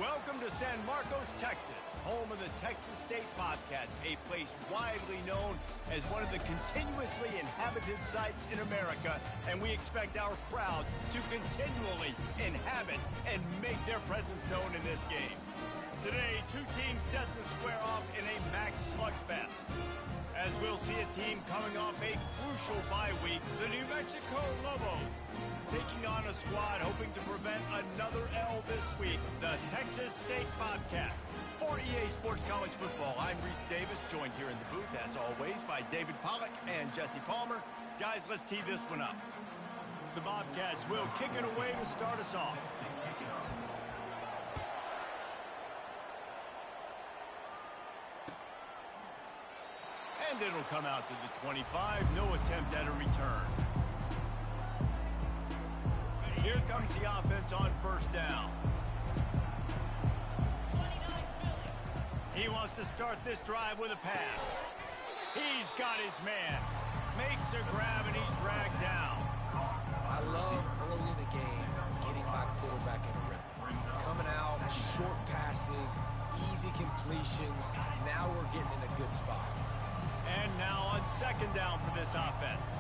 Welcome to San Marcos, Texas, home of the Texas State Bobcats, a place widely known as one of the continuously inhabited sites in America, and we expect our crowd to continually inhabit and make their presence known in this game. Today, two teams set to square off in a max slugfest, as we'll see a team coming off a crucial bye week, the New Mexico Lobos, taking on a squad hoping to prevent another L this week, the Texas State Bobcats. For EA Sports College Football, I'm Reese Davis, joined here in the booth, as always, by David Pollack and Jesse Palmer. Guys, let's tee this one up. The Bobcats will kick it away to start us off. And it'll come out to the 25, no attempt at a return. Here comes the offense on first down. He wants to start this drive with a pass. He's got his man. Makes a grab and he's dragged down. I love early in the game getting my quarterback in a rhythm. Coming out, short passes, easy completions. Now we're getting in a good spot. And now on second down for this offense.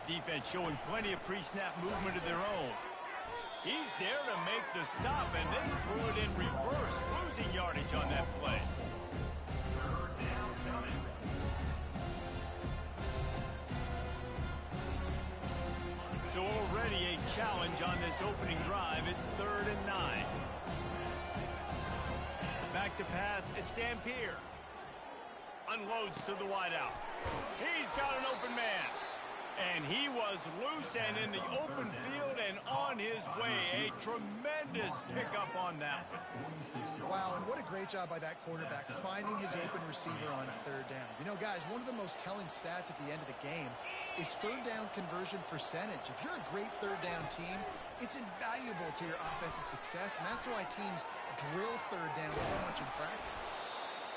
Defense showing plenty of pre-snap movement of their own. He's there to make the stop, and they threw it in reverse, losing yardage on that play. So already a challenge on this opening drive. It's 3rd and 9. Back to pass, it's Dampier. Unloads to the wideout. He's got an open man. And he was loose and in the open field and on his way. A tremendous pickup on that one. Wow, and what a great job by that quarterback, finding his open receiver on 3rd down. You know, guys, one of the most telling stats at the end of the game is 3rd down conversion percentage. If you're a great 3rd down team, it's invaluable to your offensive success, and that's why teams drill 3rd down so much in practice.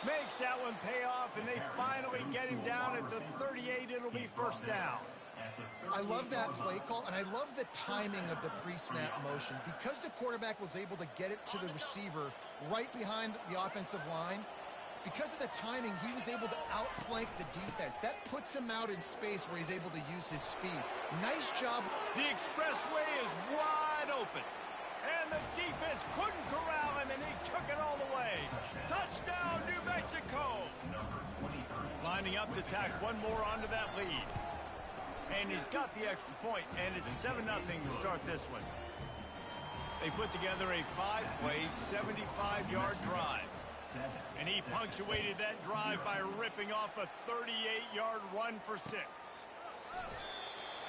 Makes that one pay off, and they finally get him down at the 38. It'll be first down. I love that play call, and I love the timing of the pre-snap motion. Because the quarterback was able to get it to the receiver right behind the offensive line, because of the timing, he was able to outflank the defense. That puts him out in space where he's able to use his speed. Nice job. The expressway is wide open. And the defense couldn't corral him, and he took it all the way. Touchdown, New Mexico! Lining up to tack one more onto that lead. And he's got the extra point, and it's 7-0 to start this one. They put together a 5-play, 75-yard drive. And he punctuated that drive by ripping off a 38-yard run for 6.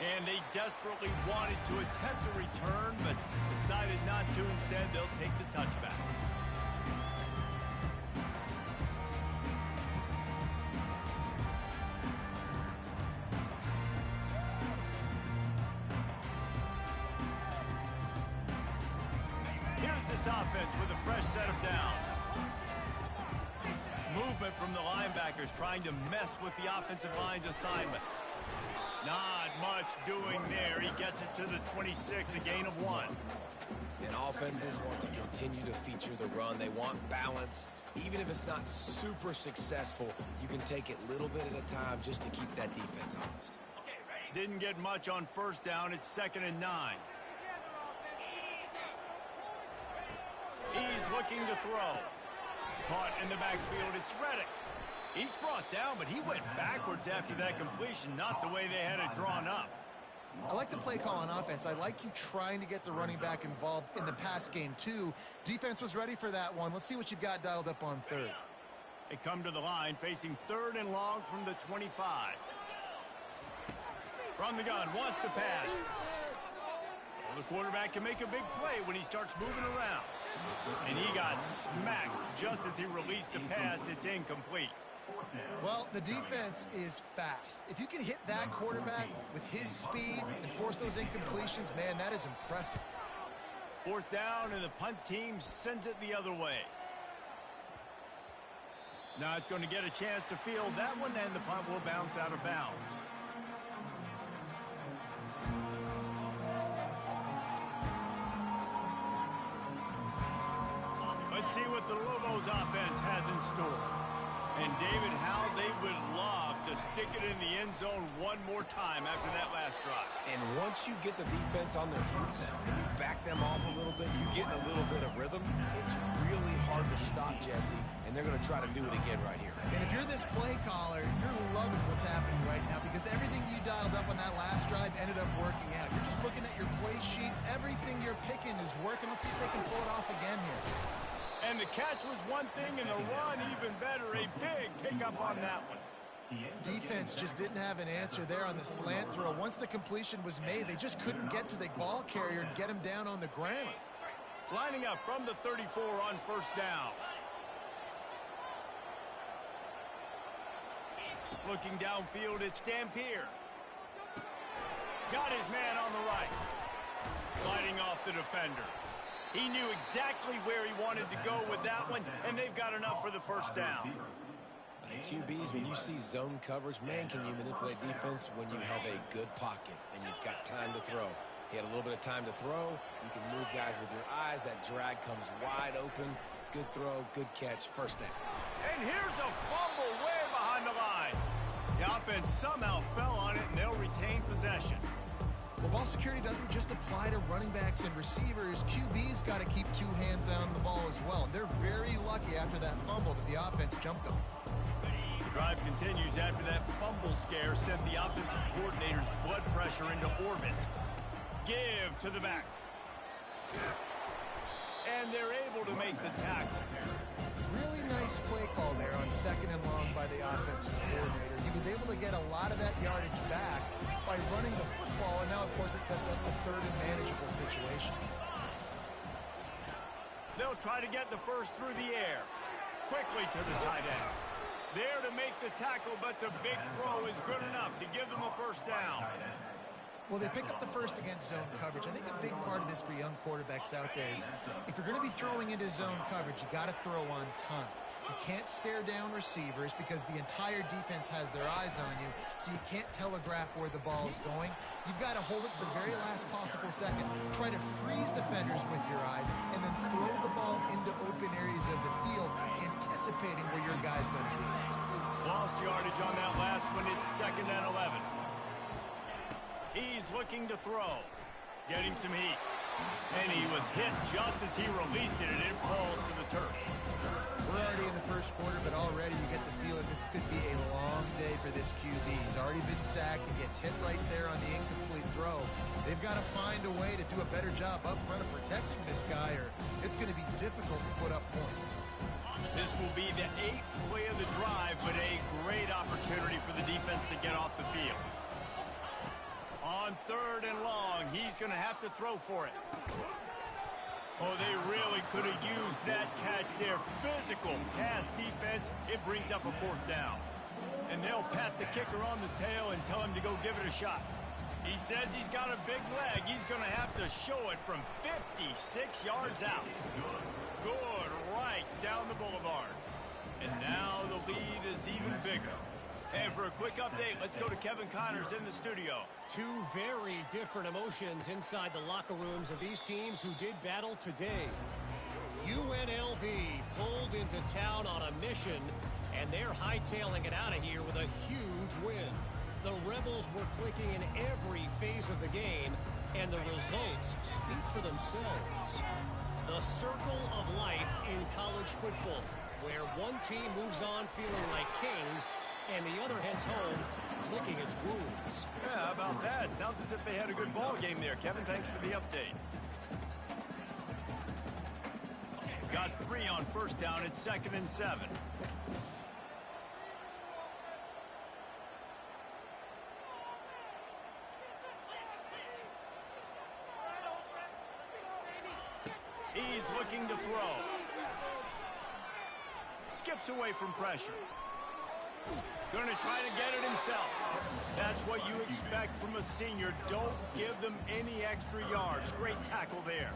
And they desperately wanted to attempt a return, but decided not to. Instead, they'll take the touchback. Here's this offense with a fresh set of downs. Movement from the linebackers trying to mess with the offensive line's assignments. Not much doing there. He gets it to the 26, a gain of 1. And offenses want to continue to feature the run. They want balance. Even if it's not super successful, you can take it little bit at a time just to keep that defense honest. Didn't get much on first down. It's 2nd and 9. He's looking to throw. Caught in the backfield. It's Reddick. He's brought down, but he went backwards after that completion, not the way they had it drawn up. I like the play call on offense. I like you trying to get the running back involved in the pass game, too. Defense was ready for that one. Let's see what you've got dialed up on 3rd. They come to the line, facing 3rd and long from the 25. From the gun, wants to pass. Well, the quarterback can make a big play when he starts moving around. And he got smacked just as he released the pass. It's incomplete. Well, the defense is fast. If you can hit that quarterback with his speed and force those incompletions, man, that is impressive. 4th down, and the punt team sends it the other way. Not going to get a chance to field that one, and the punt will bounce out of bounds. see what the Lobos offense has in store. And, David, how they would love to stick it in the end zone one more time after that last drive. And once you get the defense on their heels and you back them off a little bit, you get a little bit of rhythm, it's really hard to stop, Jesse, and they're going to try to do it again right here. And if you're this play caller, you're loving what's happening right now because everything you dialed up on that last drive ended up working out. You're just looking at your play sheet. Everything you're picking is working. Let's see if they can pull it off again here. And the catch was one thing, and the run even better. A big pickup on that one. Defense just didn't have an answer there on the slant throw. Once the completion was made, they just couldn't get to the ball carrier and get him down on the ground. Lining up from the 34 on first down. Looking downfield, it's Dampier. Got his man on the right. Sliding off the defender. He knew exactly where he wanted to go with that one, and they've got enough for the first down. QBs, when you see zone coverage, man, can you manipulate defense when you have a good pocket and you've got time to throw. He had a little bit of time to throw. You can move guys with your eyes. That drag comes wide open. Good throw, good catch, first down. And here's a fumble way behind the line. The offense somehow fell on it, and they'll retain possession. Well, ball security doesn't just apply to running backs and receivers. QB's got to keep two hands on the ball as well. And they're very lucky after that fumble that the offense jumped them. The drive continues after that fumble scare sent the offensive coordinator's blood pressure into orbit. Give to the back. And they're able to make the tackle. Really nice play call there on second and long by the offensive coordinator. He was able to get a lot of that yardage back by running the football, and now, of course, it sets up a third and manageable situation. They'll try to get the first through the air. Quickly to the tight end. There to make the tackle, but the big throw is good enough to give them a first down. Well, they pick up the first against zone coverage. I think a big part of this for young quarterbacks out there is if you're going to be throwing into zone coverage, you got to throw on time. You can't stare down receivers because the entire defense has their eyes on you, so you can't telegraph where the ball is going. You've got to hold it to the very last possible second. Try to freeze defenders with your eyes, and then throw the ball into open areas of the field, anticipating where your guy's going to be. Lost yardage on that last one. It's 2nd and 11. He's looking to throw. Getting some heat. And he was hit just as he released it, and it falls to the turf. We're already in the first quarter, but already you get the feeling this could be a long day for this QB. He's already been sacked. He gets hit right there on the incomplete throw. They've got to find a way to do a better job up front of protecting this guy, or it's going to be difficult to put up points. This will be the 8th play of the drive, but a great opportunity for the defense to get off the field. On 3rd and long, he's going to have to throw for it. Oh, they really could have used that catch there. Physical pass defense. It brings up a 4th down. And they'll pat the kicker on the tail and tell him to go give it a shot. He says he's got a big leg. He's going to have to show it from 56 yards out. Good, right down the boulevard. And now the lead is even bigger. And for a quick update, let's go to Kevin Connors in the studio. Two very different emotions inside the locker rooms of these teams who did battle today. UNLV pulled into town on a mission, and they're hightailing it out of here with a huge win. The Rebels were clicking in every phase of the game, and the results speak for themselves. The circle of life in college football, where one team moves on feeling like kings, and the other heads home licking its wounds. Yeah, how about that? Sounds as if they had a good ball game there. Kevin, thanks for the update. Got 3 on first down. It's 2nd and 7. He's looking to throw. Skips away from pressure. Going to try to get it himself. That's what you expect from a senior. Don't give them any extra yards. Great tackle there.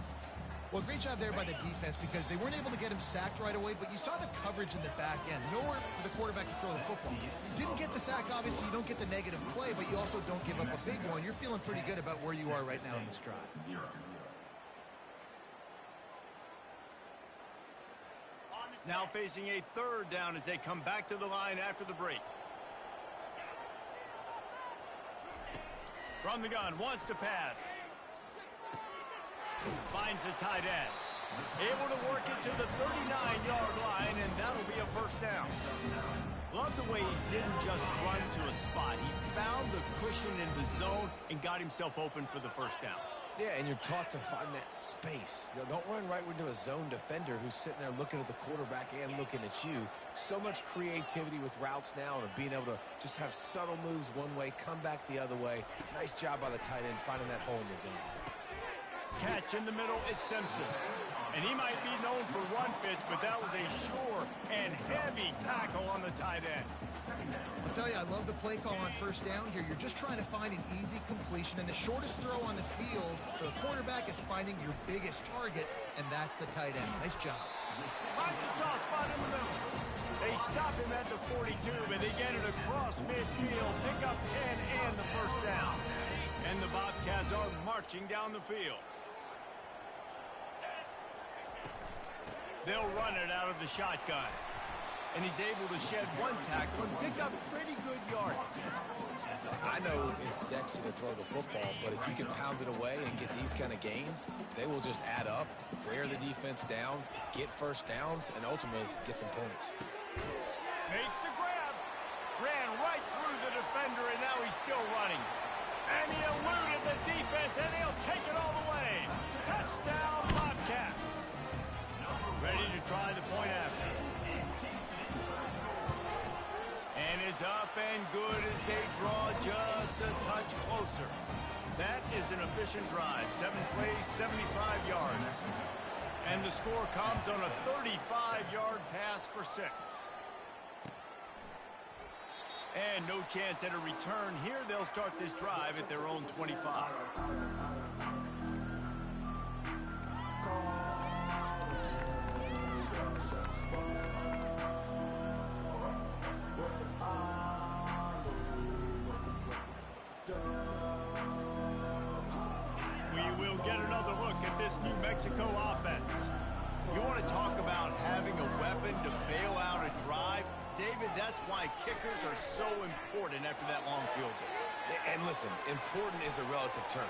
Well, great job there by the defense because they weren't able to get him sacked right away, but you saw the coverage in the back end. Nowhere for the quarterback to throw the football. Didn't get the sack, obviously. You don't get the negative play, but you also don't give up a big one. You're feeling pretty good about where you are right now in this drive. Now facing a third down as they come back to the line after the break. From the gun, wants to pass. Finds the tight end. Able to work it to the 39-yard line, and that'll be a first down. Love the way he didn't just run to a spot. He found the cushion in the zone and got himself open for the first down. Yeah, and you're taught to find that space. You know, don't run right into a zone defender who's sitting there looking at the quarterback and looking at you. So much creativity with routes now and being able to just have subtle moves one way, come back the other way. Nice job by the tight end finding that hole in the zone. Catch in the middle, it's Simpson. And he might be known for run fits, but that was a sure and heavy tackle on the tight end. I'll tell you, I love the play call on first down here. You're just trying to find an easy completion, and the shortest throw on the field for the quarterback is finding your biggest target, and that's the tight end. Nice job. Finds a soft spot in the middle. They stop him at the 42, but they get it across midfield, pick up 10 and the first down. And the Bobcats are marching down the field. They'll run it out of the shotgun. And he's able to shed one tackle and pick up pretty good yardage. I know it's sexy to throw the football, but if you can pound it away and get these kind of gains, they will just add up, wear the defense down, get first downs, and ultimately get some points. Makes the grab. Ran right through the defender, and now he's still running. And he eluded the defense, and he'll take it all the way. Touchdown, Bobcats. Ready to try the point after. And it's up and good as they draw just a touch closer. That is an efficient drive. 7 plays, 75 yards. And the score comes on a 35-yard pass for 6. And no chance at a return here. They'll start this drive at their own 25. We will get another look at this New Mexico offense. You want to talk about having a weapon to bail out a drive? David, that's why kickers are so important after that long field goal. And listen, important is a relative term.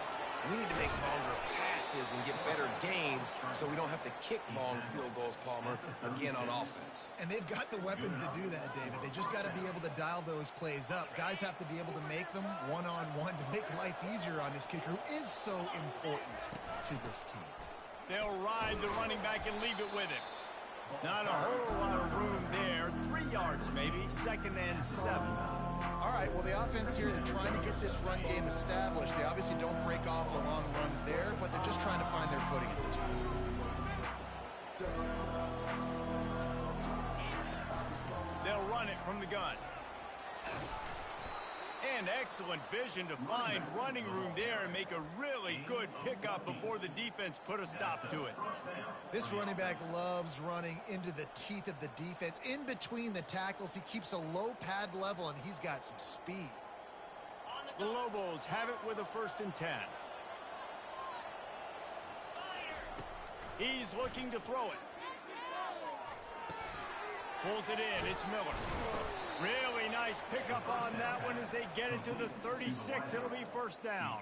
We need to make longer passes and get better gains so we don't have to kick long field goals, Palmer, again on offense. And they've got the weapons to do that, David. They just got to be able to dial those plays up. Guys have to be able to make them one-on-one to make life easier on this kicker, who is so important to this team. They'll ride the running back and leave it with him. Not a whole lot of room there. 3 yards maybe, 2nd and 7. All right, well, the offense here, they're trying to get this run game established. They obviously don't break off a long run there, but they're just trying to find their footing at this point. They'll run it from the gun. And excellent vision to find running room there and make a really good pickup before the defense put a stop to it. This running back loves running into the teeth of the defense. In between the tackles, he keeps a low pad level, and he's got some speed. The Lobos have it with a 1st and 10. He's looking to throw it. Pulls it in. It's Miller. Really nice pickup on that one as they get it to the 36. It'll be first down.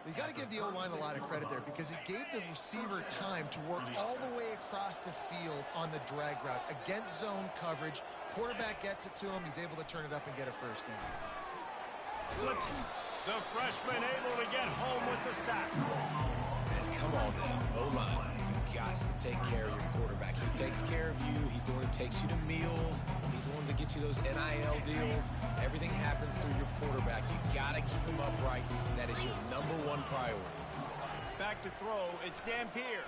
You got to give the O-line a lot of credit there because it gave the receiver time to work all the way across the field on the drag route against zone coverage. Quarterback gets it to him. He's able to turn it up and get a first down. Slips. The freshman able to get home with the sack. And come on now, O-line. You got to take care of your quarterback. He takes care of you. He's the one who takes you to meals. He's the one that gets you those NIL deals. Everything happens through your quarterback. You got to keep him upright. That is your #1 priority. Back to throw. It's Dampier.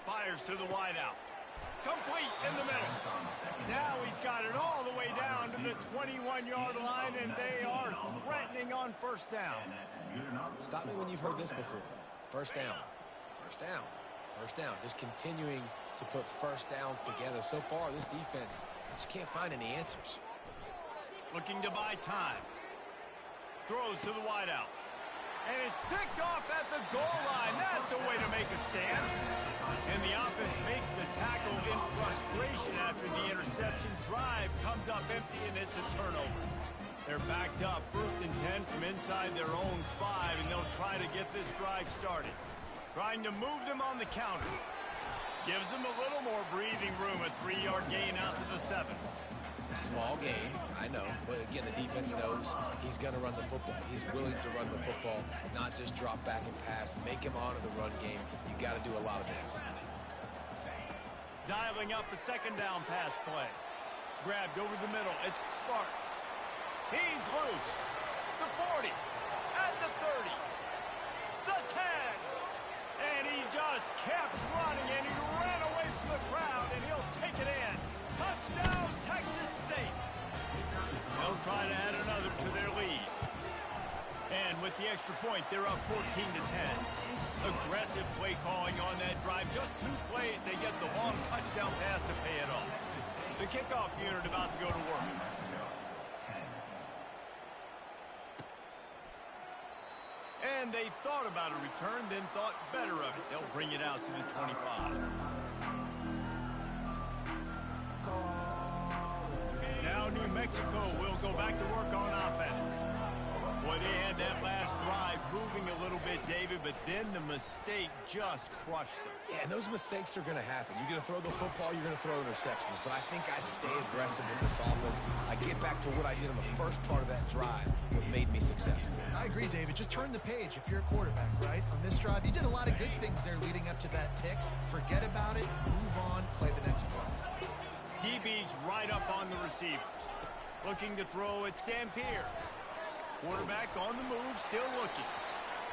Fires to the wideout. Complete in the middle. Now he's got it all the way down to the 21-yard line, and they are threatening on first down. Stop me when you've heard this before. First down. First down. First down. Just continuing to put first downs together. So far, this defense just can't find any answers. Looking to buy time. Throws to the wideout. And it's picked off at the goal line. That's a way to make a stand. And the offense makes the tackle in frustration. possession after the interception. Drive comes up empty, and it's a turnover. They're backed up, 1st and 10 from inside their own 5, and they'll try to get this drive started. Trying to move them on the counter. Gives them a little more breathing room, a 3-yard gain out to the 7. Small game, I know, but again, the defense knows he's going to run the football. He's willing to run the football, not just drop back and pass, make him honor the run game. You got to do a lot of this. Dialing up a 2nd down pass play. Grabbed over the middle. It's Sparks. He's loose. The 40. At the 30. The 10. And he just kept running, and he ran away from the crowd, and he'll take it in. Touchdown, Texas State. They'll try to add another to their lead. And with the extra point, they're up 14-10. Aggressive play calling on that drive. Just 2 plays, they get the long touchdown pass to pay it off. The kickoff unit about to go to work. And they thought about a return, then thought better of it. They'll bring it out to the 25. Now New Mexico will go back to work on offense. Boy, they had that last drive moving a little bit, David, but then the mistake just crushed them. Yeah, and those mistakes are going to happen. You're going to throw the football, you're going to throw interceptions. But I think I stay aggressive with this offense. I get back to what I did on the first part of that drive that made me successful. I agree, David. Just turn the page if you're a quarterback, right? On this drive, you did a lot of good things there leading up to that pick. Forget about it, move on, play the next play. DB's right up on the receivers. Looking to throw, it's Dampier. Quarterback on the move, still looking.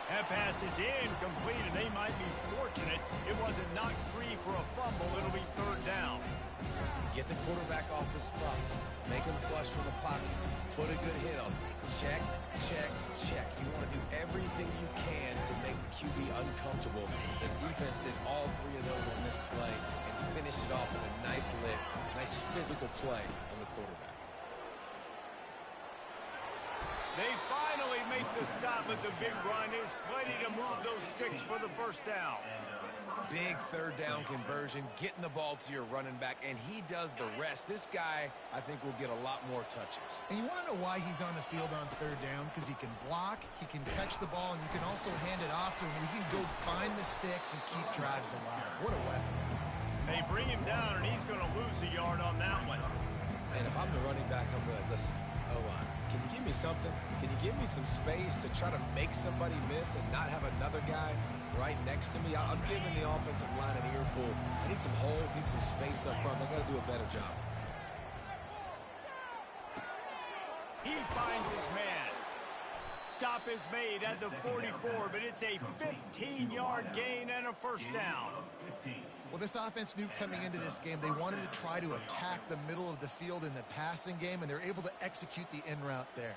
That pass is incomplete, and they might be fortunate it wasn't knocked free for a fumble. It'll be 3rd down. Get the quarterback off his spot. Make him flush from the pocket. Put a good hit on him. Check, check, check. You want to do everything you can to make the QB uncomfortable. The defense did all 3 of those on this play and finished it off with a nice lick, nice physical play on the quarterback. They finally make the stop at the big run. Is plenty to move those sticks for the 1st down. Big 3rd down conversion, getting the ball to your running back, and he does the rest. This guy, I think, will get a lot more touches. And you want to know why he's on the field on 3rd down? Because he can block, he can catch the ball, and you can also hand it off to him. He can go find the sticks and keep drives alive. What a weapon. They bring him down, and he's going to lose a yard on that one. And if I'm the running back, I'm going to listen. O-line, can you give me something? Can you give me some space to try to make somebody miss and not have another guy right next to me? I'm giving the offensive line an earful. I need some holes, need some space up front. They got to do a better job. He finds his man. Stop is made at the 44, but it's a 15-yard gain and a 1st down. Well, this offense knew coming into this game they wanted to try to attack the middle of the field in the passing game, and they're able to execute the in route there.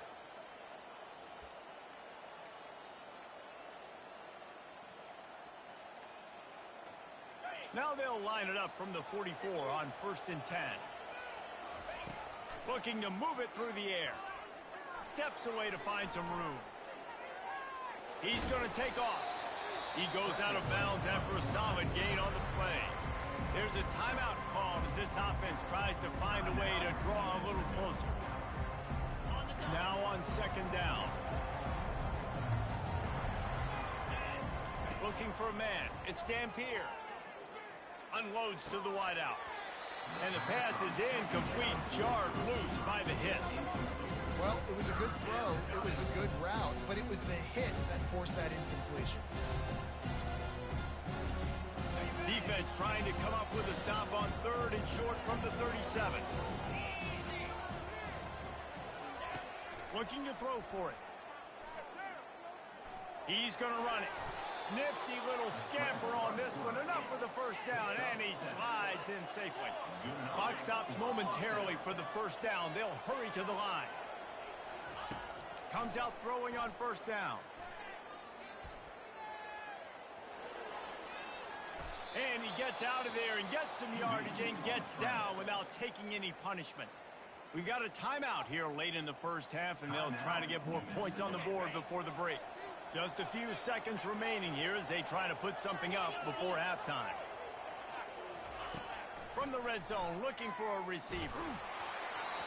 Now they'll line it up from the 44 on 1st and 10. Looking to move it through the air. Steps away to find some room. He's going to take off. He goes out of bounds after a solid gain on the play. There's a timeout called as this offense tries to find a way to draw a little closer. Now on 2nd down. Looking for a man. It's Dampier. Unloads to the wideout. And the pass is incomplete, jarred loose by the hit. Well, it was a good throw. It was a good route, but it was the hit that forced that incompletion. Defense trying to come up with a stop on 3rd and short from the 37. Looking to throw for it. He's going to run it. Nifty little scamper on this one. Enough for the 1st down, and he slides in safely. Clock stops momentarily for the 1st down. They'll hurry to the line. Comes out throwing on 1st down. And he gets out of there and gets some yardage and gets down without taking any punishment. We've got a timeout here late in the 1st half, and they'll try to get more points on the board before the break. Just a few seconds remaining here as they try to put something up before halftime. from the red zone, looking for a receiver.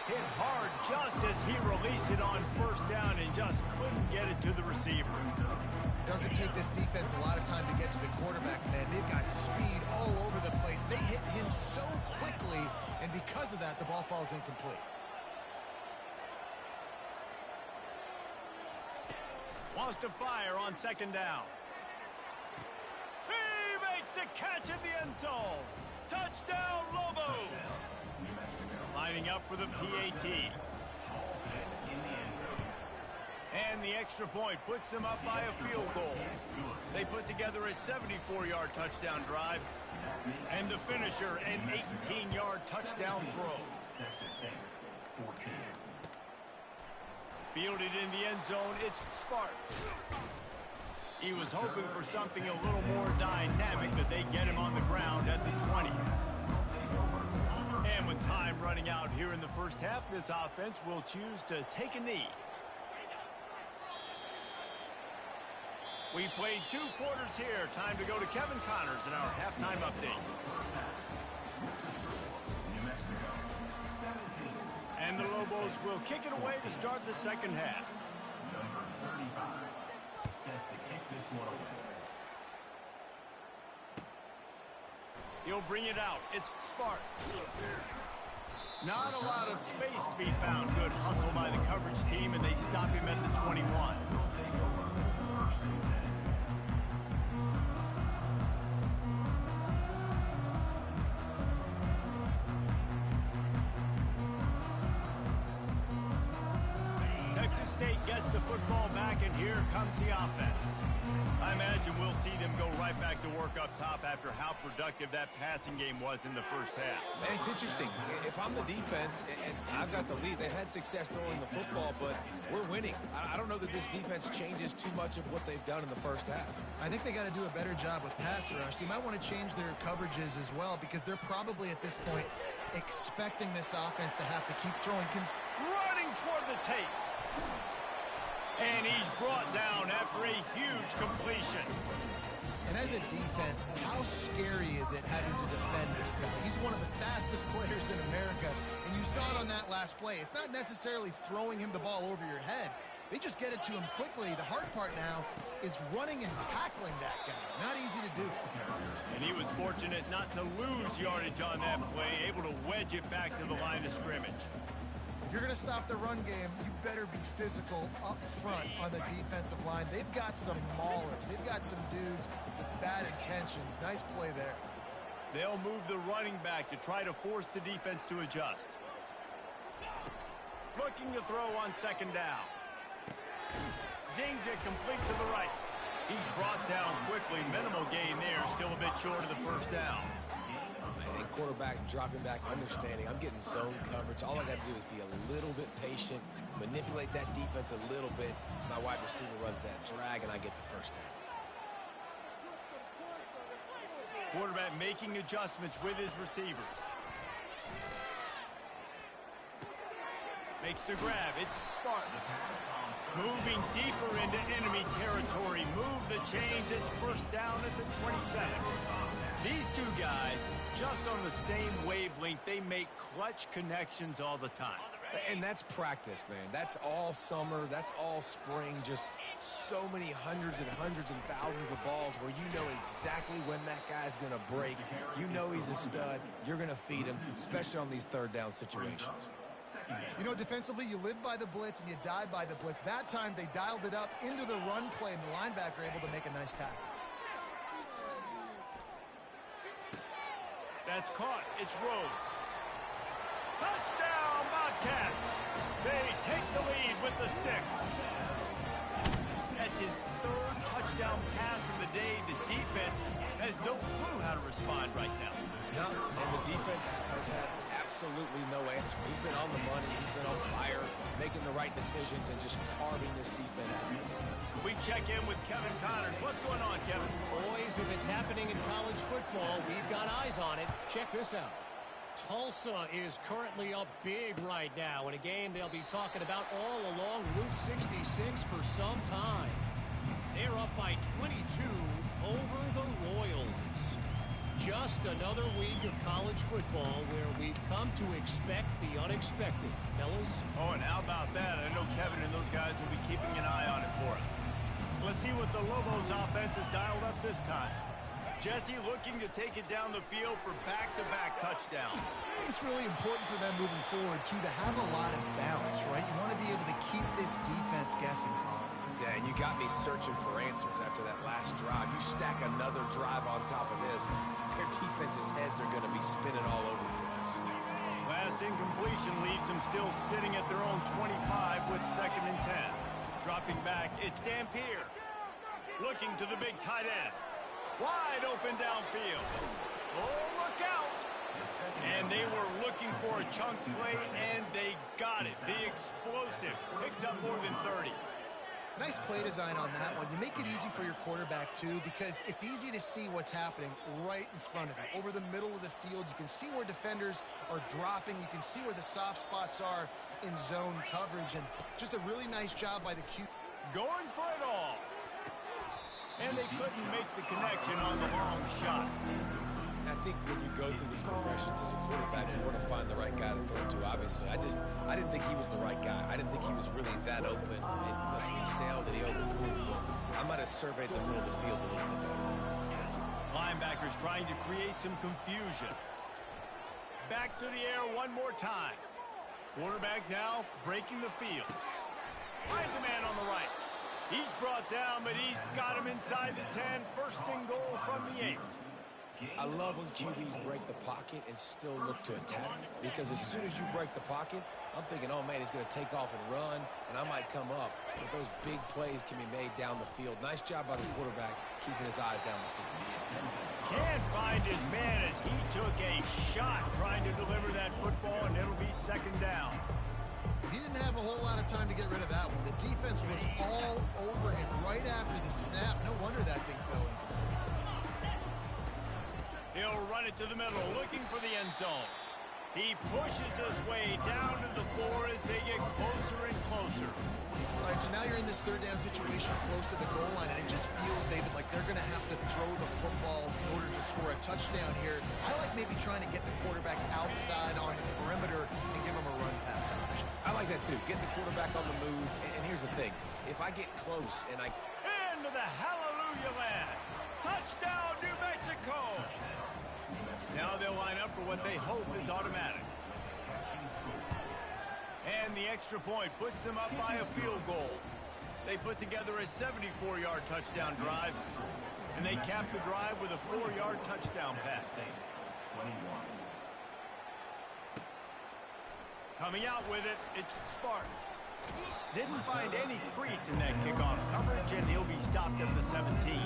Hit hard just as he released it on first down and just couldn't get it to the receiver. Doesn't take this defense a lot of time to get to the quarterback, man. They've got speed all over the place. They hit him so quickly, and because of that, the ball falls incomplete. Wants to fire on second down. He makes the catch in the end zone. Touchdown, Lobos! Lining up for the PAT. And the extra point puts them up by a field goal. They put together a 74-yard touchdown drive. And the finisher, an 18-yard touchdown throw. Fielded in the end zone, it's Sparks. He was hoping for something a little more dynamic, but they get him on the ground at the 20. And with time running out here in the first half, this offense will choose to take a knee. We've played 2 quarters here. Time to go to Kevin Connors in our halftime update. And the Lobos will kick it away to start the second half. Number 35 set to kick this one away. He'll bring it out. It's Sparks. Not a lot of space to be found. Good hustle by the coverage team, and they stop him at the 21. Texas State gets the football back, and here comes the offense. I imagine we'll see them go right back to work up top after how productive that passing game was in the first half. Man, it's interesting. If I'm the defense and I've got the lead, they've had success throwing the football, but we're winning. I don't know that this defense changes too much of what they've done in the first half. I think they got to do a better job with pass rush. They might want to change their coverages as well, because they're probably at this point expecting this offense to have to keep throwing. Running toward the tape. And he's brought down after a huge completion. And as a defense, how scary is it having to defend this guy? He's one of the fastest players in America, and you saw it on that last play. It's not necessarily throwing him the ball over your head. They just get it to him quickly. The hard part now is running and tackling that guy. Not easy to do. And he was fortunate not to lose yardage on that play, able to wedge it back to the line of scrimmage. If you're going to stop the run game, you better be physical up front on the defensive line. They've got some maulers. They've got some dudes with bad intentions. Nice play there. They'll move the running back to try to force the defense to adjust. Looking to throw on second down. Zings it complete to the right. He's brought down quickly. Minimal gain there. Still a bit short of the first down. And quarterback dropping back, understanding I'm getting zone coverage. All I got to do is be a little bit patient, manipulate that defense a little bit. My wide receiver runs that drag, and I get the first down. Quarterback making adjustments with his receivers. Makes the grab. It's Spartans. Moving deeper into enemy territory. Move the chains. It's first down at the 27. These two guys, just on the same wavelength, they make clutch connections all the time. And that's practice, man. That's all summer. That's all spring. Just so many hundreds and thousands of balls where you know exactly when that guy's going to break. You know he's a stud. You're going to feed him, especially on these third down situations. You know, defensively, you live by the blitz and you die by the blitz. That time, they dialed it up into the run play, and the linebacker able to make a nice tackle. That's caught. It's Rhodes. Touchdown, Bobcats. They take the lead with the 6. That's his 3rd touchdown pass of the day. The defense has no clue how to respond right now. No, and the defense has had absolutely no answer. He's been on the money. He's been on fire, making the right decisions and just carving this defense out. We check in with Kevin Connors. What's going on, Kevin? Boys, if it's happening in college football, we've got eyes on it. Check this out. Tulsa is currently up big right now in a game they'll be talking about all along Route 66 for some time. They're up by 22 over the Royals. Just another week of college football where we've come to expect the unexpected, fellas. Oh, and how about that? I know Kevin and those guys will be keeping an eye on it for us. Let's see what the Lobos offense has dialed up this time. Jesse looking to take it down the field for back-to-back touchdowns. It's really important for them moving forward, too, to have a lot of balance, right? You want to be able to keep this defense guessing, Bob. Yeah, and you got me searching for answers after that last drive. You stack another drive on top of this, their defense's heads are going to be spinning all over the place. Last incompletion leaves them still sitting at their own 25 with 2nd and 10. Dropping back, it's Dampier. Looking to the big tight end. Wide open downfield. Oh, look out. And they were looking for a chunk play, and they got it. The explosive picks up more than 30. Nice play design on that one. You make it easy for your quarterback, too, because it's easy to see what's happening right in front of you. Over the middle of the field, you can see where defenders are dropping. You can see where the soft spots are in zone coverage. And just a really nice job by the Q. Going for it all. And they couldn't make the connection on the long shot. I think when you go through these progressions as a quarterback, you want to find the right guy to throw to, obviously. I didn't think he was the right guy. I didn't think he was really that open. And listen, he sailed and he overthrew. I might have surveyed the middle of the field a little bit better. Linebackers trying to create some confusion. Back to the air one more time. Quarterback now breaking the field. Finds a man on the right. He's brought down, but he's got him inside the 10. 1st and goal from the 8. I love when QBs break the pocket and still look to attack. Because as soon as you break the pocket, I'm thinking, oh, man, he's going to take off and run, and I might come up. But those big plays can be made down the field. Nice job by the quarterback keeping his eyes down the field. Can't find his man as he took a shot trying to deliver that football, and it'll be 2nd down. He didn't have a whole lot of time to get rid of that one. The defense was all over him right after the snap. No wonder that thing fell in. He'll run it to the middle, looking for the end zone. He pushes his way down to the floor as they get closer and closer. All right, so now you're in this 3rd down situation close to the goal line, and it just feels, David, like they're going to have to throw the football in order to score a touchdown here. I like maybe trying to get the quarterback outside on the perimeter and give him a run pass option. I like that, too. Get the quarterback on the move. And here's the thing. If I get close and I... Into the hallelujah land. Touchdown, New Mexico. Now they'll line up for what they hope is automatic. And the extra point puts them up by a field goal. They put together a 74-yard touchdown drive, and they cap the drive with a 4-yard touchdown pass. 21. Coming out with it, it's Sparks. Didn't find any crease in that kickoff coverage, and he'll be stopped at the 17.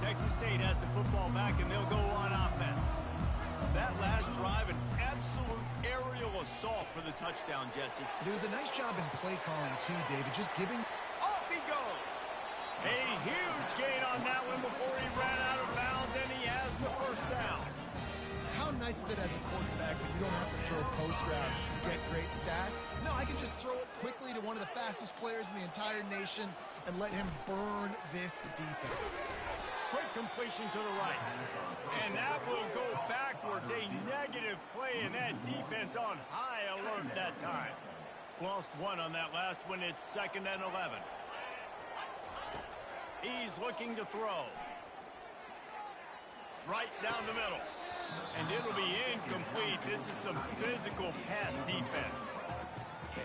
Texas State has the football back, and they'll go on offense. That last drive, an absolute aerial assault for the touchdown, Jesse. It was a nice job in play calling, too, David. Just giving... Off he goes. A huge gain on that one before he ran out of bounds, and he has the 1st down. How nice is it as a quarterback when you don't have to throw post routes to get great stats? No, I can just throw it quickly to one of the fastest players in the entire nation and let him burn this defense. Quick completion to the right. And that will go backwards. A negative play, and that defense on high alert that time. Lost one on that last one. It's 2nd and 11. He's looking to throw. Right down the middle. And it'll be incomplete. This is some physical pass defense.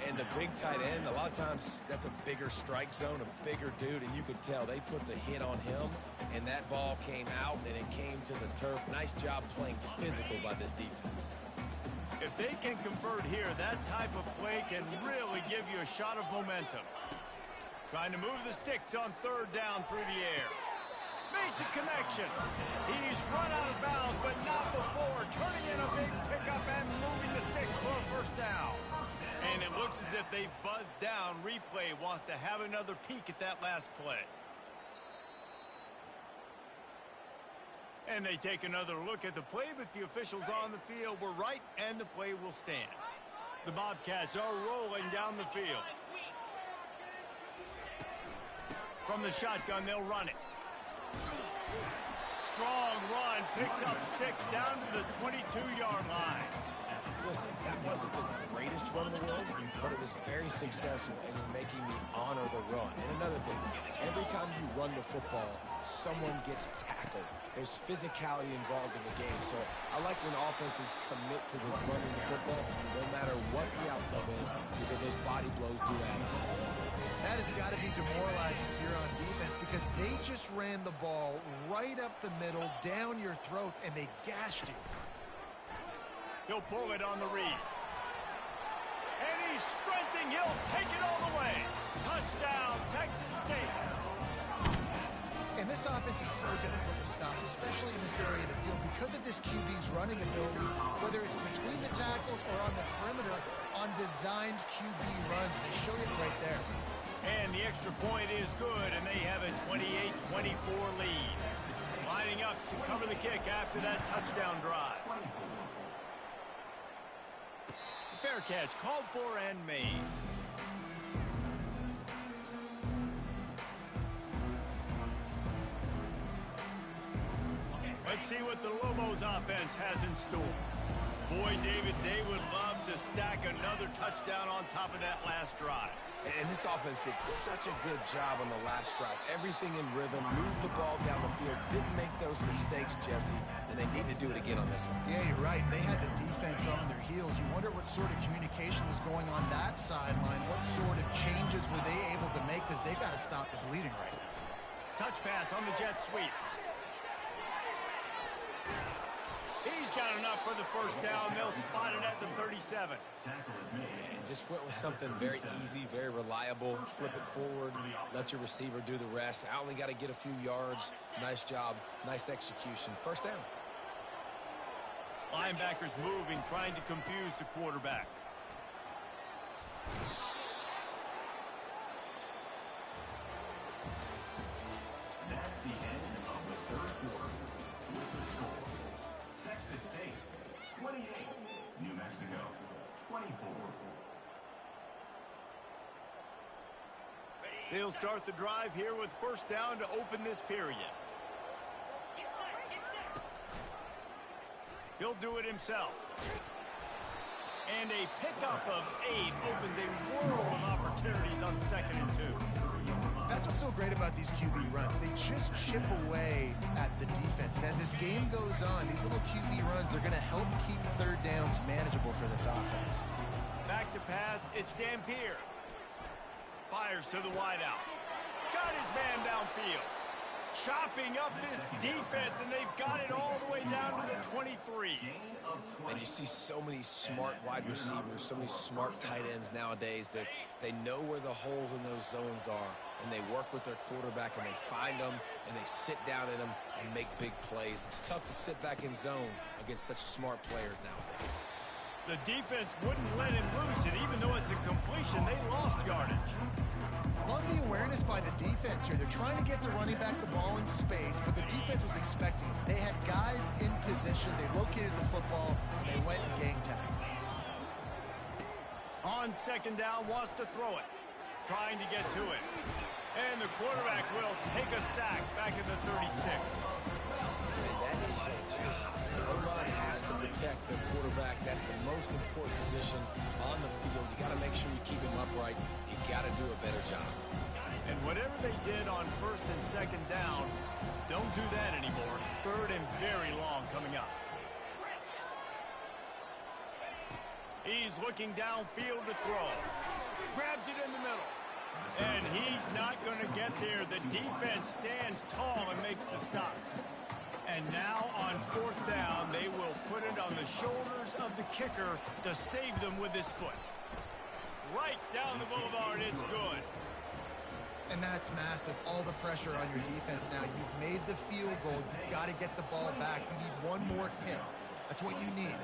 And the big tight end, a lot of times that's a bigger strike zone, a bigger dude, and you could tell they put the hit on him, and that ball came out, and it came to the turf. Nice job playing physical by this defense. If they can convert here, that type of play can really give you a shot of momentum. Trying to move the sticks on 3rd down through the air. Makes a connection. He's run out of bounds, but not before. Turning in a big pickup and moving the sticks for a 1st down. And it looks as if they've buzzed down. Replay wants to have another peek at that last play. And they take another look at the play, but the officials on the field were right, and the play will stand. The Bobcats are rolling down the field. From the shotgun, they'll run it. Strong run, picks up 6 down to the 22-yard line. Listen, that wasn't the greatest run in the world, but it was very successful, and you're making me honor the run. And another thing, every time you run the football, someone gets tackled. There's physicality involved in the game. So I like when offenses commit to the running the football, no matter what the outcome is, because those body blows do add up. That has got to be demoralizing if you're on defense, because they just ran the ball right up the middle, down your throats, and they gashed you. He'll pull it on the read. And he's sprinting. He'll take it all the way. Touchdown, Texas State. And this offense is so difficult to stop, especially in this area of the field, because of this QB's running ability, whether it's between the tackles or on the perimeter, on designed QB runs. They show it right there. And the extra point is good, and they have a 28-24 lead. Lining up to cover the kick after that touchdown drive. Fair catch, called for and made. Let's see what the Lobos offense has in store. Boy, David, they would love to stack another touchdown on top of that last drive. And this offense did such a good job on the last drive. Everything in rhythm, moved the ball down the field, didn't make those mistakes, Jesse, and they need to do it again on this one. Yeah, you're right. They had the defense on their heels. You wonder what sort of communication was going on that sideline. What sort of changes were they able to make, because they got to stop the bleeding right now. Touch pass on the jet sweep. He's got enough for the first down. They'll spot it at the 37. And just went with something very easy, very reliable. Flip it forward, let your receiver do the rest. I only got to get a few yards. Nice job, nice execution. First down. Linebackers moving, trying to confuse the quarterback. That's the end of the third quarter. With the score, Texas State 28, New Mexico 24. They'll start the drive here with first down to open this period. He'll do it himself. And a pickup of 8 opens a world of opportunities on 2nd and 2. That's what's so great about these QB runs. They just chip away at the defense. And as this game goes on, these little QB runs, they're going to help keep third downs manageable for this offense. Back to pass, it's Dampier. Fires to the wideout. Got his man downfield. Chopping up this defense, and they've got it all the way down to the 23. And you see so many smart wide receivers, so many smart tight ends nowadays that they know where the holes in those zones are, and they work with their quarterback, and they find them, and they sit down in them and make big plays. It's tough to sit back in zone against such smart players nowadays. The defense wouldn't let him loose, and even though it's a completion, they lost yardage. Love the awareness by the defense here. They're trying to get the running back the ball in space, but the defense was expecting. They had guys in position. They located the football, and they went and gang tagged. On 2nd down, wants to throw it. Trying to get to it. And the quarterback will take a sack back at the 36. And that is your job. O-line has to protect the quarterback. That's the most important position on the field. You got to make sure you keep him upright. You got to do a better job. And whatever they did on 1st and 2nd down, don't do that anymore. 3rd and very long coming up. He's looking downfield to throw. Grabs it in the middle. And he's not going to get there. The defense stands tall and makes the stop. And now on 4th down, they will put it on the shoulders of the kicker to save them with his foot. Right down the boulevard, it's good. And that's massive. All the pressure on your defense now. You've made the field goal. You've got to get the ball back. You need one more kick. That's what you need.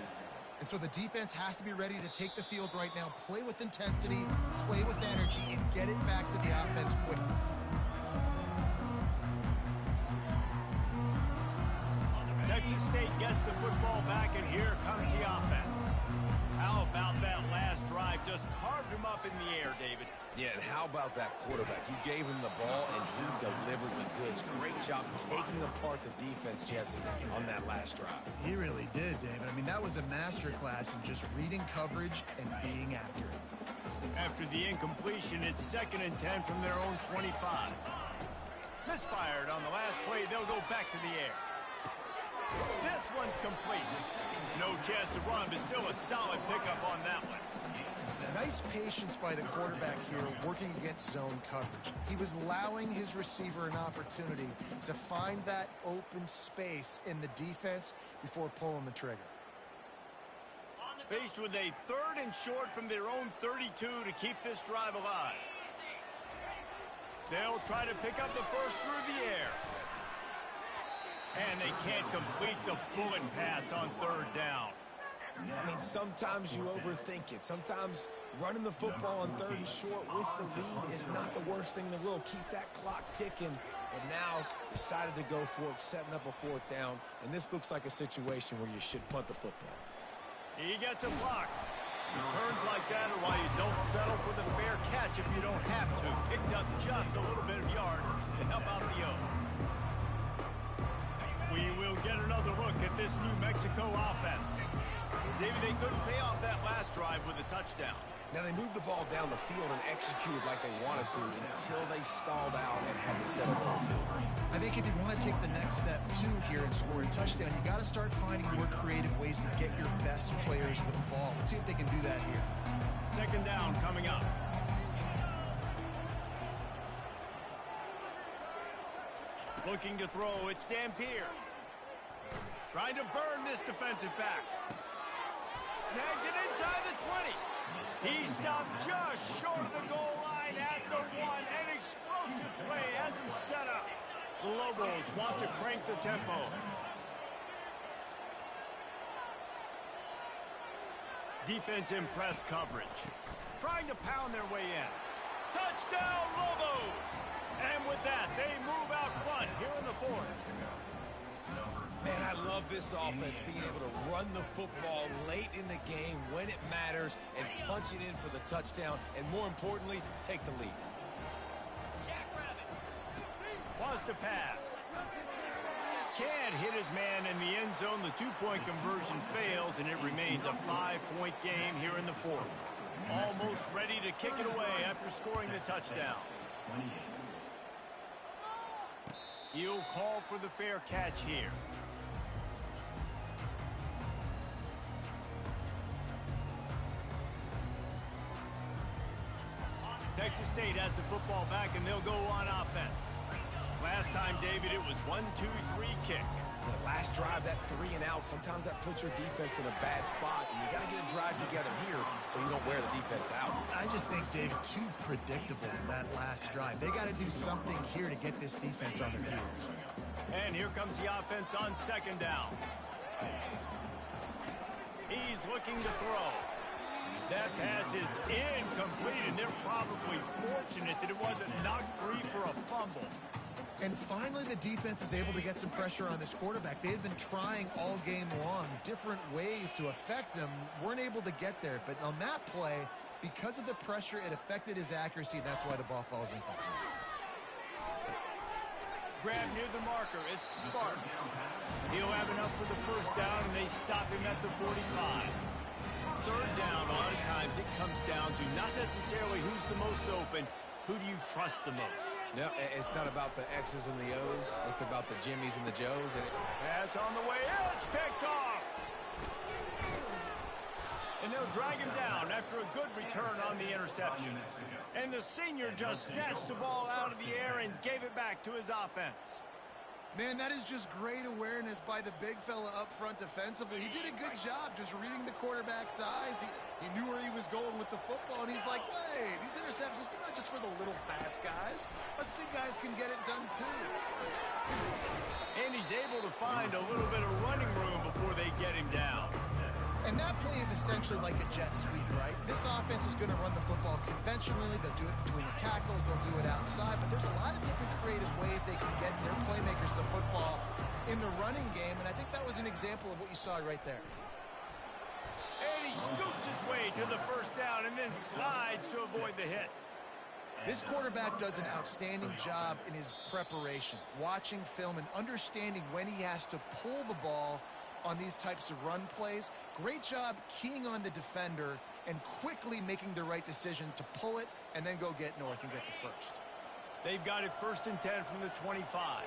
And so the defense has to be ready to take the field right now, play with intensity, play with energy, and get it back to the offense quickly. Texas State gets the football back, and here comes the offense. How about that last drive? Just carved him up in the air, David. Yeah, and how about that quarterback? You gave him the ball, and he delivered the goods. Great job taking apart the defense, Jesse, on that last drive. He really did, David. I mean, that was a masterclass in just reading coverage and being accurate. After the incompletion, it's 2nd and 10 from their own 25. Misfired on the last play. They'll go back to the air. This one's complete. No chance to run, but still a solid pickup on that one. Nice patience by the quarterback here working against zone coverage. He was allowing his receiver an opportunity to find that open space in the defense before pulling the trigger. Faced with a 3rd and short from their own 32 to keep this drive alive. They'll try to pick up the first through the air. And they can't complete the bullet pass on 3rd down. I mean, sometimes you overthink it. Sometimes running the football on 3rd and short with the lead is not the worst thing in the world. Keep that clock ticking. And now decided to go for it, setting up a 4th down. And this looks like a situation where you should punt the football. He gets a block. Returns like that are why you don't settle for the fair catch if you don't have to. Picks up just a little bit of yards to help out the O. We will get another look at this New Mexico offense. David, they couldn't pay off that last drive with a touchdown. Now, they moved the ball down the field and executed like they wanted to until they stalled out and had to settle for a field goal. I think if you want to take the next step, too, here and score a touchdown, you got to start finding more creative ways to get your best players the ball. Let's see if they can do that here. 2nd down coming up. Looking to throw, it's Dampier. Trying to burn this defensive back. Snags it inside the 20. He stopped just short of the goal line at the 1. An explosive play has him set up. The Lobos want to crank the tempo. Defense in press coverage. Trying to pound their way in. Touchdown, Lobos! And with that, they move out front here in the 4th. Man, I love this offense, being able to run the football late in the game when it matters and punch it in for the touchdown, and more importantly, take the lead. Wants to pass. Can't hit his man in the end zone. The 2-point conversion fails, and it remains a 5-point game here in the 4th. Almost ready to kick it away after scoring the touchdown. He'll call for the fair catch here. Texas State has the football back, and they'll go on offense. Last time, David, it was 1-2-3 kick. The last drive, that 3 and out, sometimes that puts your defense in a bad spot, and you got to get a drive together here so you don't wear the defense out. I just think, David, too predictable that last drive. They got to do something here to get this defense on their heels. And here comes the offense on 2nd down. He's looking to throw. That pass is incomplete, and they're probably fortunate that it wasn't knocked free for a fumble. And finally, the defense is able to get some pressure on this quarterback. They had been trying all game long, different ways to affect him, weren't able to get there. But on that play, because of the pressure, it affected his accuracy, and that's why the ball falls incomplete. Grab near the marker, it's Sparks. He'll have enough for the 1st down, and they stop him at the 45. 3rd down, a lot of times it comes down to not necessarily who's the most open, who do you trust the most? No, it's not about the X's and the O's. It's about the Jimmies and the Joes. And pass on the way, it's picked off. And they'll drag him down after a good return on the interception. And the senior just snatched the ball out of the air and gave it back to his offense. Man, that is just great awareness by the big fella up front defensively. He did a good job just reading the quarterback's eyes. He knew where he was going with the football, and he's like, wait, these interceptions, they're not just for the little fast guys. Us big guys can get it done too. And he's able to find a little bit of running room before they get him down. And And that play is essentially like a jet sweep, right? This offense is going to run the football conventionally. They'll do it between the tackles. They'll do it outside. But there's a lot of different creative ways they can get their playmakers the football in the running game. And I think that was an example of what you saw right there. And he scoots his way to the first down and then slides to avoid the hit. This quarterback does an outstanding job in his preparation, watching film and understanding when he has to pull the ball on these types of run plays. Great job keying on the defender and quickly making the right decision to pull it and then go get north and get the first. They've got it 1st and 10 from the 25.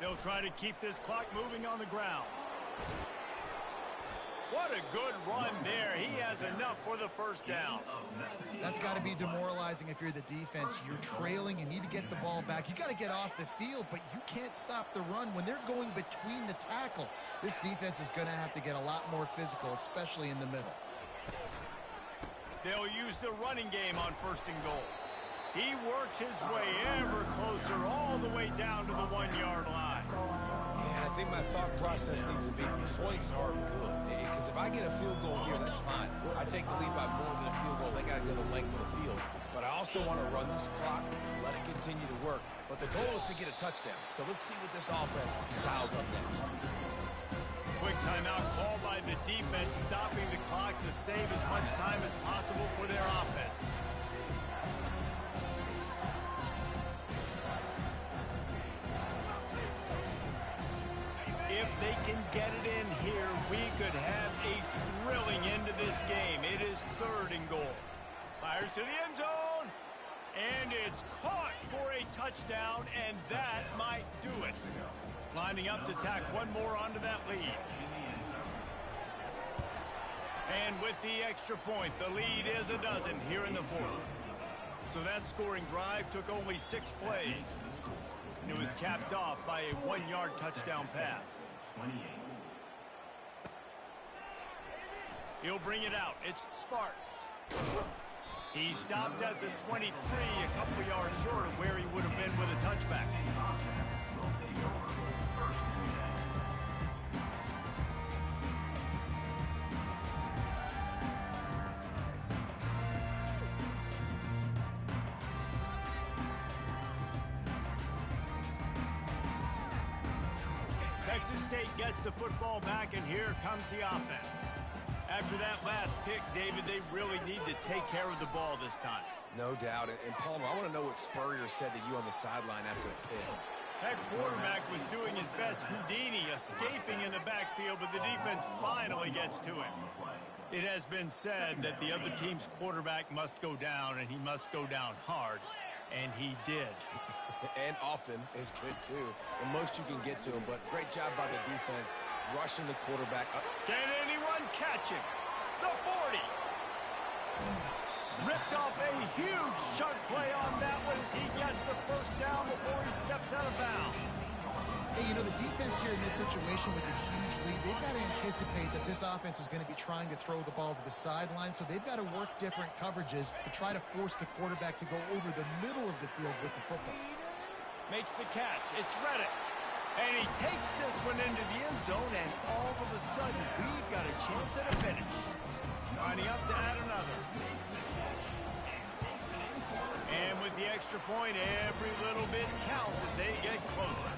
They'll try to keep this clock moving on the ground. What a good run there. He has enough for the first down. That's got to be demoralizing if you're the defense. You're trailing. You need to get the ball back. You got to get off the field, but you can't stop the run when they're going between the tackles. This defense is going to have to get a lot more physical, especially in the middle. They'll use the running game on 1st and goal. He works his way ever closer all the way down to the 1-yard line. Yeah, I think my thought process needs to be points are good. Because if I get a field goal here, that's fine. I take the lead by more than a field goal. They got to go the length of the field. But I also want to run this clock and let it continue to work. But the goal is to get a touchdown. So let's see what this offense dials up next. Quick timeout called by the defense, stopping the clock to save as much time as possible for their offense. If they can get it in here, we could have a thrilling end to this game. It is 3rd and goal. Fires to the end zone, and it's caught for a touchdown, and that might do it. Lining up to tack one more onto that lead. And with the extra point, the lead is a dozen here in the 4th. So that scoring drive took only 6 plays. And it was capped off by a 1-yard touchdown pass. He'll bring it out. It's Sparks. He stopped at the 23, a couple of yards short of where he would have been with a touchback. Texas State gets the football back, and here comes the offense. After that last pick, David, they really need to take care of the ball this time. No doubt. And Palmer, I want to know what Spurrier said to you on the sideline after the pick. That quarterback was doing his best Houdini, escaping in the backfield, but the defense finally gets to him. It has been said that the other team's quarterback must go down, and he must go down hard, and he did. And often is good, too. The most you can get to him, but great job by the defense rushing the quarterback up. Can anyone catch him? The 40. Ripped off a huge chunk play on that one as he gets the first down before he steps out of bounds. Hey, you know, the defense here in this situation with a huge lead, they've got to anticipate that this offense is going to be trying to throw the ball to the sideline, so they've got to work different coverages to try to force the quarterback to go over the middle of the field with the football. Makes the catch. It's Reddick. And he takes this one into the end zone, and all of a sudden, we've got a chance at a finish. Lining up to add another. And with the extra point, every little bit counts as they get closer.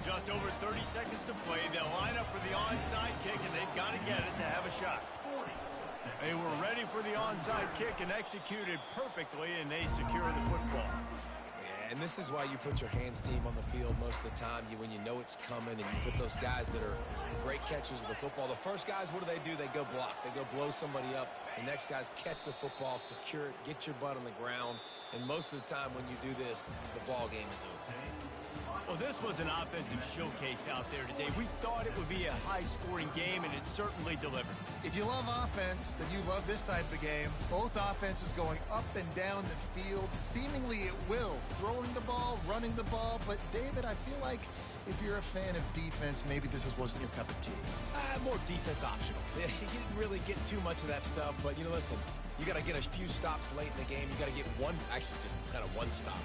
Just over 30 seconds to play. They'll line up for the onside kick, and they've got to get it to have a shot. They were ready for the onside kick and executed perfectly, and they secure the football. And this is why you put your hands team on the field most of the time. When you know it's coming, and you put those guys that are great catchers of the football. The first guys, what do? They go block. They go blow somebody up. The next guys catch the football, secure it, get your butt on the ground. And most of the time when you do this, the ball game is over. Well, this was an offensive showcase out there today. We thought it would be a high-scoring game, and it certainly delivered. If you love offense, then you love this type of game. Both offenses going up and down the field, seemingly at will. Throwing the ball, running the ball. But, David, I feel like if you're a fan of defense, maybe this wasn't your cup of tea. More defense optional. You didn't really get too much of that stuff. But, listen, you got to get a few stops late in the game. You got to get one, actually just kind of one stop.